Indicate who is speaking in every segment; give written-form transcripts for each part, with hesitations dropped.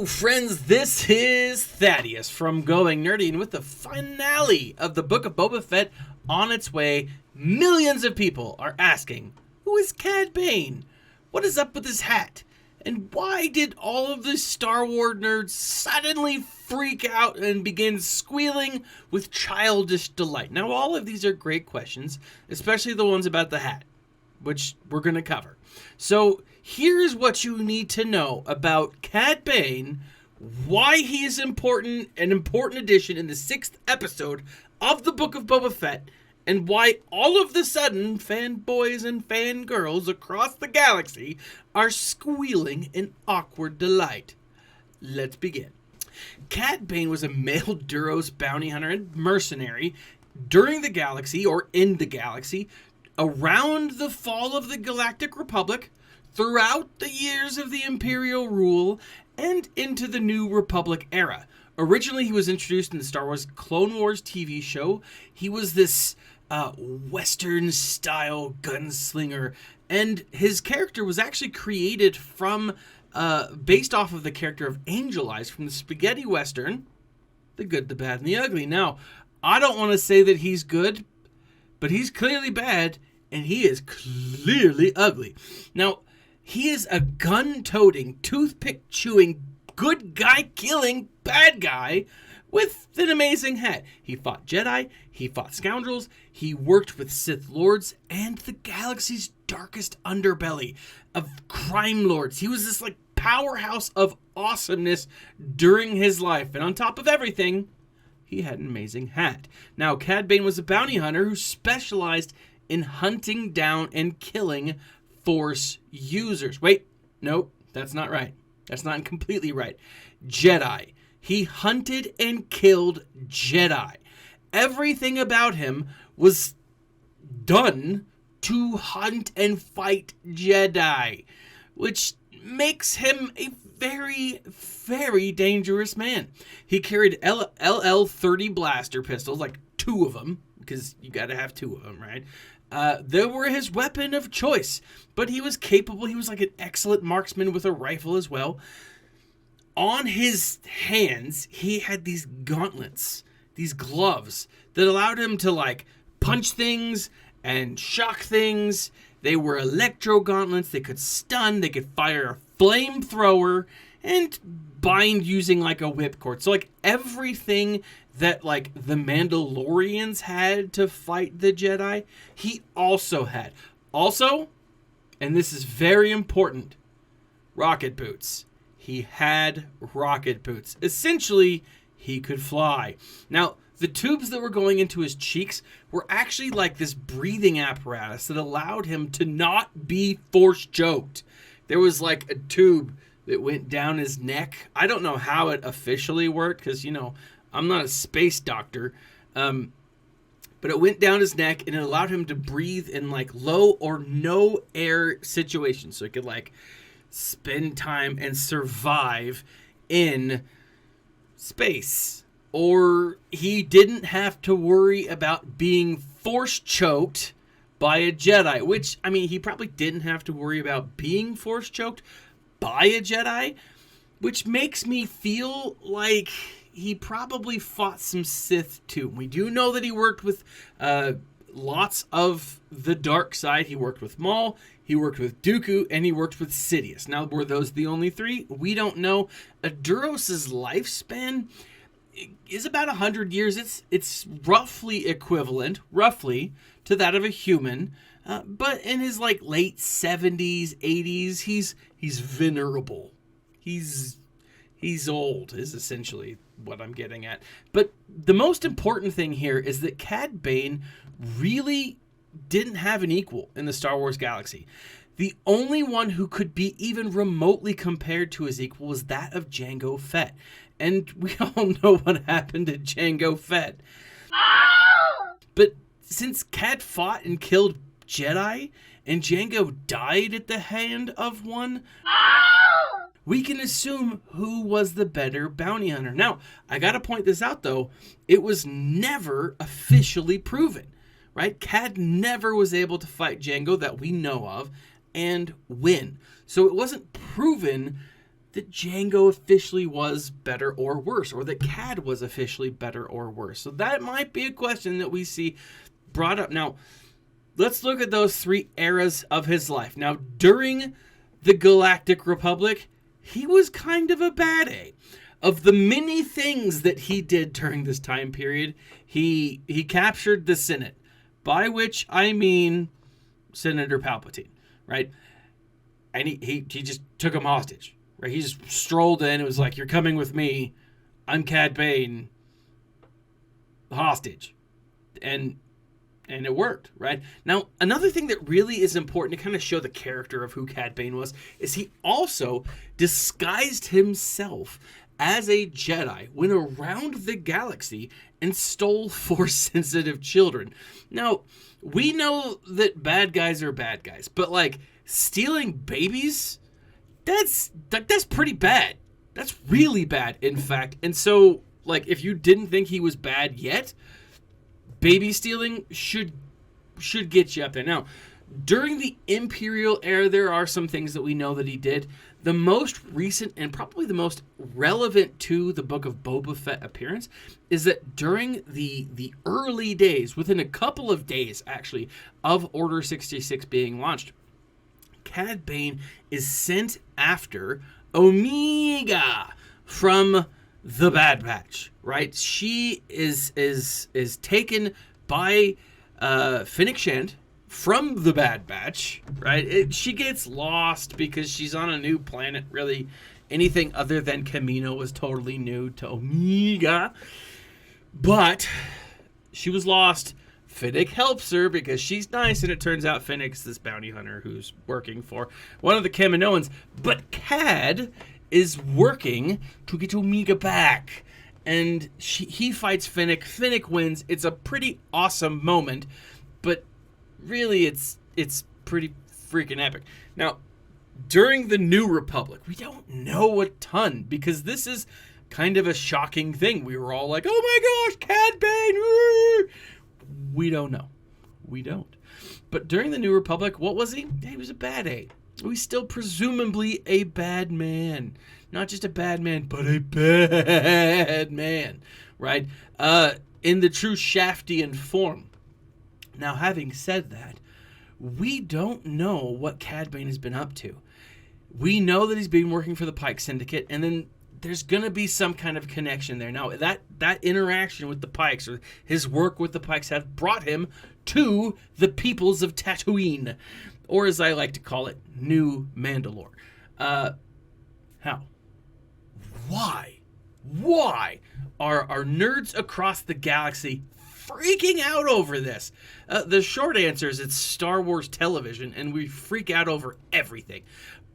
Speaker 1: friends, this is Thaddeus from Going Nerdy, and with the finale of the Book of Boba Fett on its way, millions of people are asking, who is Cad Bane? What is up with his hat? And why did all of the Star Wars nerds suddenly freak out and begin squealing with childish delight? Now, all of these are great questions, especially the ones about the hat, which we're going to cover. So here's what you need to know about Cad Bane, why he is important, an important addition in the 6th episode of the Book of Boba Fett, and why all of the sudden fanboys and fangirls across the galaxy are squealing in awkward delight. Let's begin. Cad Bane was a male Duros bounty hunter and mercenary during the galaxy, or in the galaxy, around the fall of the Galactic Republic, throughout the years of the Imperial rule, and into the New Republic era. Originally, he was introduced in the Star Wars Clone Wars TV show. He was this Western-style gunslinger, and his character was actually created from, based off of the character of Angel Eyes from the spaghetti Western, The Good, the Bad, and the Ugly. Now, I don't want to say that he's good, but he's clearly bad, and he is clearly ugly. Now, he is a gun-toting, toothpick-chewing, good guy-killing bad guy with an amazing hat. He fought Jedi, he fought scoundrels, he worked with Sith Lords, and the galaxy's darkest underbelly of crime lords. He was this, powerhouse of awesomeness during his life. And on top of everything, he had an amazing hat. Now, Cad Bane was a bounty hunter who specialized in hunting down and killing Force users. Wait, nope, that's not right. That's not completely right. Jedi. He hunted and killed Jedi. Everything about him was done to hunt and fight Jedi, which makes him a very, very dangerous man. He carried LL-30 blaster pistols, like 2 of them, because you got to have 2 of them, right? They were his weapon of choice, but he was capable. He was like an excellent marksman with a rifle as well. On his hands, he had these gauntlets, these gloves that allowed him to punch things and shock things. They were electro gauntlets. They could stun. They could fire a flamethrower and bind using a whipcord. So everything that the Mandalorians had to fight the Jedi, he also had. Also, and this is very important, rocket boots. He had rocket boots. Essentially, he could fly. Now, the tubes that were going into his cheeks were actually this breathing apparatus that allowed him to not be force choked. There was a tube that went down his neck. I don't know how it officially worked because, I'm not a space doctor. But it went down his neck and it allowed him to breathe in low or no air situations. So he could spend time and survive in space. Or he didn't have to worry about being force choked by a Jedi, which, he probably didn't have to worry about being force choked by a Jedi, which makes me feel like he probably fought some Sith too. We do know that he worked with lots of the dark side. He worked with Maul, he worked with Dooku, and he worked with Sidious. Now, were those the only 3? We don't know. A Duros' lifespan is about 100 years. It's roughly equivalent, to that of a human. But in his late 70s, 80s, he's venerable. He's old, is essentially what I'm getting at. But the most important thing here is that Cad Bane really didn't have an equal in the Star Wars galaxy. The only one who could be even remotely compared to his equal was that of Jango Fett. And we all know what happened to Jango Fett. But since Cad fought and killed Jedi, and Jango died at the hand of one, we can assume who was the better bounty hunter. Now, I gotta point this out though, it was never officially proven, right? Cad never was able to fight Jango that we know of and win. So it wasn't proven that Django officially was better or worse, or that Cad was officially better or worse. So that might be a question that we see brought up. Now, let's look at those 3 eras of his life. Now, during the Galactic Republic, he was kind of a bad A. Of the many things that he did during this time period, he captured the Senate, by which I mean Senator Palpatine, right? And he just took him hostage, right? He just strolled in. It was like, you're coming with me. I'm Cad Bane. Hostage. And it worked, right? Now, another thing that really is important to kind of show the character of who Cad Bane was is he also disguised himself as a Jedi, went around the galaxy and stole Force-sensitive children. Now, we know that bad guys are bad guys, but like stealing babies, that's pretty bad. That's really bad, in fact. And so, like, if you didn't think he was bad yet, baby stealing should get you up there. Now, during the Imperial era, there are some things that we know that he did. The most recent and probably the most relevant to the Book of Boba Fett appearance is that during the early days, within a couple of days, actually, of Order 66 being launched, Cad Bane is sent after Omega from the Bad Batch, right? She is taken by Fennec Shand from the Bad Batch, right? She gets lost because she's on a new planet. Really, anything other than Kamino was totally new to Omega. But she was lost. Fennec helps her because she's nice, and it turns out Fennec's this bounty hunter who's working for one of the Kaminoans. But Cad is working to get Omega back. And he fights Fennec. Fennec wins. It's a pretty awesome moment. But really, it's pretty freaking epic. Now, during the New Republic, we don't know a ton because this is kind of a shocking thing. We were all like, oh my gosh, Cad Bane! We don't know. We don't. But during the New Republic, what was he? He was a bad A. He's still presumably a bad man. Not just a bad man, but a bad man, right? In the true Shaftian form. Now, having said that, we don't know what Cad Bane has been up to. We know that he's been working for the Pike Syndicate, and then there's going to be some kind of connection there. Now, that interaction with the Pikes, or his work with the Pikes, have brought him to the peoples of Tatooine, or as I like to call it, New Mandalore. How? Why are nerds across the galaxy freaking out over this? The short answer is it's Star Wars television, and we freak out over everything.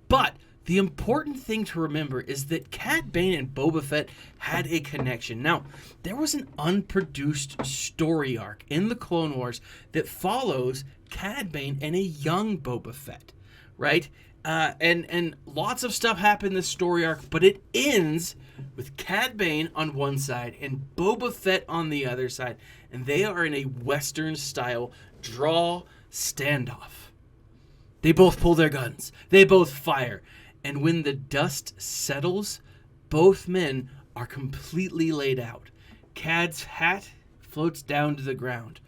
Speaker 1: But the important thing to remember is that Cad Bane and Boba Fett had a connection. Now, there was an unproduced story arc in the Clone Wars that follows Cad Bane and a young Boba Fett, right? And lots of stuff happened in this story arc, but it ends with Cad Bane on one side and Boba Fett on the other side, and they are in a Western-style draw standoff. They both pull their guns. They both fire. And when the dust settles, both men are completely laid out. Cad's hat floats down to the ground.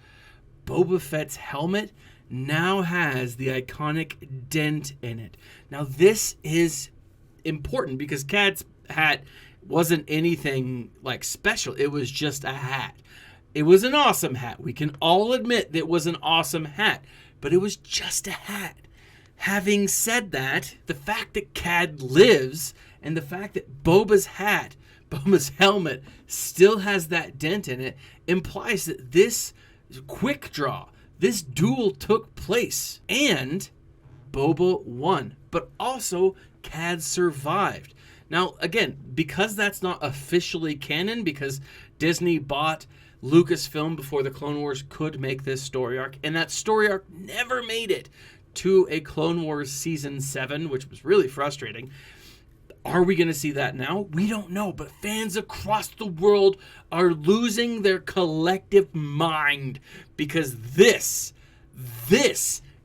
Speaker 1: Boba Fett's helmet now has the iconic dent in it. Now, this is important because Cad's hat wasn't anything like special. It was just a hat. It was an awesome hat. We can all admit that it was an awesome hat, but it was just a hat. Having said that, the fact that Cad lives and the fact that Boba's helmet still has that dent in it implies that this quick draw, this duel took place and Boba won, but also Cad survived. Now, again, because that's not officially canon, because Disney bought Lucasfilm before the Clone Wars could make this story arc, and that story arc never made it to a Clone Wars Season 7, which was really frustrating. Are we going to see that now? We don't know, but fans across the world are losing their collective mind because this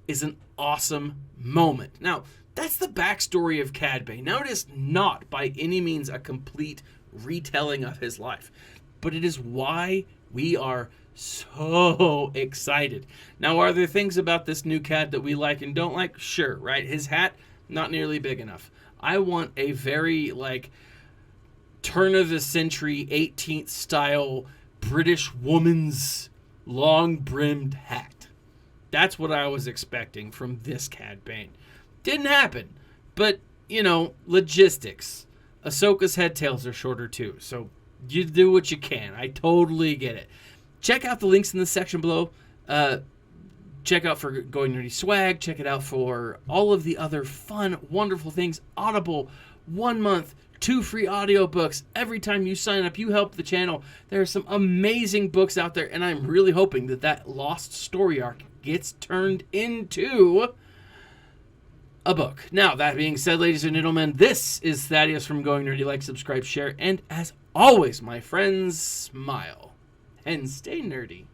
Speaker 1: is an awesome moment. Now, That's the backstory of Cad Bane. Now, it is not by any means a complete retelling of his life, but it is why we are so excited. Now, are there things about this new Cad that we like and don't like? Sure, right? His hat, not nearly big enough. I want a very, like, turn of the century 18th style British woman's long brimmed hat. That's what I was expecting from this Cad Bane. Didn't happen. But, you know, logistics. Ahsoka's headtails are shorter too, so you do what you can. I totally get it. Check out the links in the section below. Check out for Going Nerdy swag. Check it out for all of the other fun, wonderful things. Audible, 1 month, 2 free audiobooks. Every time you sign up, you help the channel. There are some amazing books out there, and I'm really hoping that that lost story arc gets turned into a book. Now, that being said, ladies and gentlemen, this is Thaddeus from Going Nerdy. Like, subscribe, share, and as always, my friends, smile and stay nerdy.